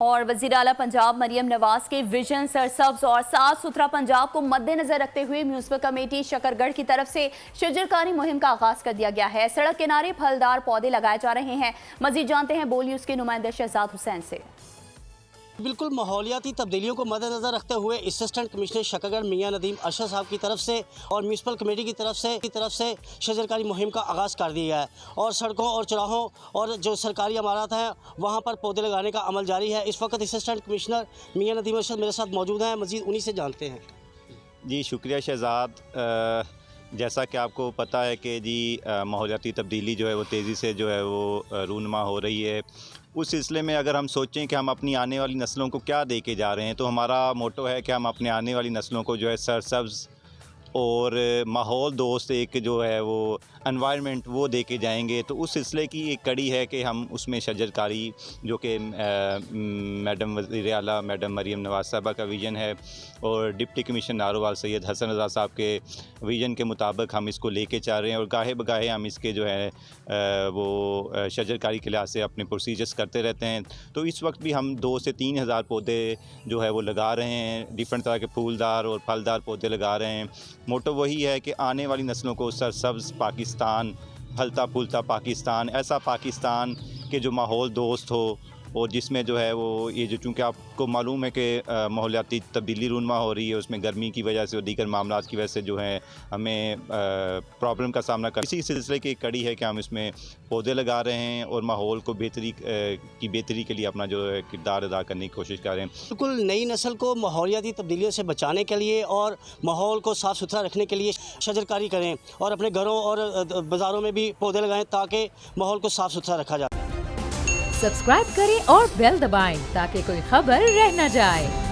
और वज़ीर आला पंजाब मरियम नवाज के विजन सरसब्ज और साफ सुथरा पंजाब को मद्देनजर रखते हुए म्यूनिसिपल कमेटी शकरगढ़ की तरफ से शजरकारी मुहिम का आगाज कर दिया गया है। सड़क किनारे फलदार पौधे लगाए जा रहे हैं। मजीद जानते हैं बोल न्यूज़ के नुमाइंदे शहजाद हुसैन से। बिल्कुल माहौलियाती तब्दीलियों को मद्देनज़र रखते हुए असिस्टेंट कमिश्नर शकरगढ़ मियां नदीम अरशद साहब की तरफ से और म्यूनिसिपल कमेटी की तरफ से शजरकारी मुहिम का आगाज़ कर दिया गया है और सड़कों और चौराहों और जो सरकारी इमारत हैं वहाँ पर पौधे लगाने का अमल जारी है। इस वक्त असिस्टेंट कमिश्नर मियां नदीम अरशद मेरे साथ मौजूद हैं। मज़ीद उन्हीं से जानते हैं। जी शुक्रिया शहजाद। जैसा कि आपको पता है कि जी माहौलियाती तब्दीली जो है वो तेज़ी से जो है वो रूनमा हो रही है। उस सिलसिले में अगर हम सोचें कि हम अपनी आने वाली नस्लों को क्या दे के जा रहे हैं, तो हमारा मोटो है कि हम अपने आने वाली नस्लों को जो है सरसब्ज़ और माहौल दोस्त एक जो है वो एनवायरनमेंट वो दे के जाएंगे। तो उस सिलसिले की एक कड़ी है कि हम उसमें शजरकारी जो कि मैडम वज़ीर आला मैडम मरियम नवाज साहबा का विज़न है और डिप्टी कमिश्नर नारोवाल सैयद हसन रज़ा साहब के विज़न के मुताबिक हम इसको लेके चल रहे हैं और गाहे बगाहे हम इसके जो है वो शजरकारी के लिहाज से अपने प्रोसीजर्स करते रहते हैं। तो इस वक्त भी हम 2 से 3 हज़ार पौधे जो है वो लगा रहे हैं, डिफरेंट तरह के फूलदार और फलदार पौधे लगा रहे हैं। मोटो वही है कि आने वाली नस्लों को सरसब्ज़ पाकिस्तान, फलता फूलता पाकिस्तान, ऐसा पाकिस्तान के जो माहौल दोस्त हो और जिसमें जो है वो ये जो चूँकि आपको मालूम है कि माहौलियाती तब्दीली रूनमा हो रही है, उसमें गर्मी की वजह से और दीगर मामलात की वजह से जो है हमें प्रॉब्लम का सामना कर इसी सिलसिले की कड़ी है कि हम इसमें पौधे लगा रहे हैं और माहौल को बेहतरी के लिए अपना जो है किरदार अदा करने की कोशिश कर रहे हैं। बिल्कुल नई नस्ल को माहौलियाती तब्दीलियों से बचाने के लिए और माहौल को साफ़ सुथरा रखने के लिए शजरकारी करें और अपने घरों और बाज़ारों में भी पौधे लगाएं ताकि माहौल को साफ़ सुथरा रखा जाए। सब्सक्राइब करें और बेल दबाएं ताकि कोई खबर रह न जाए।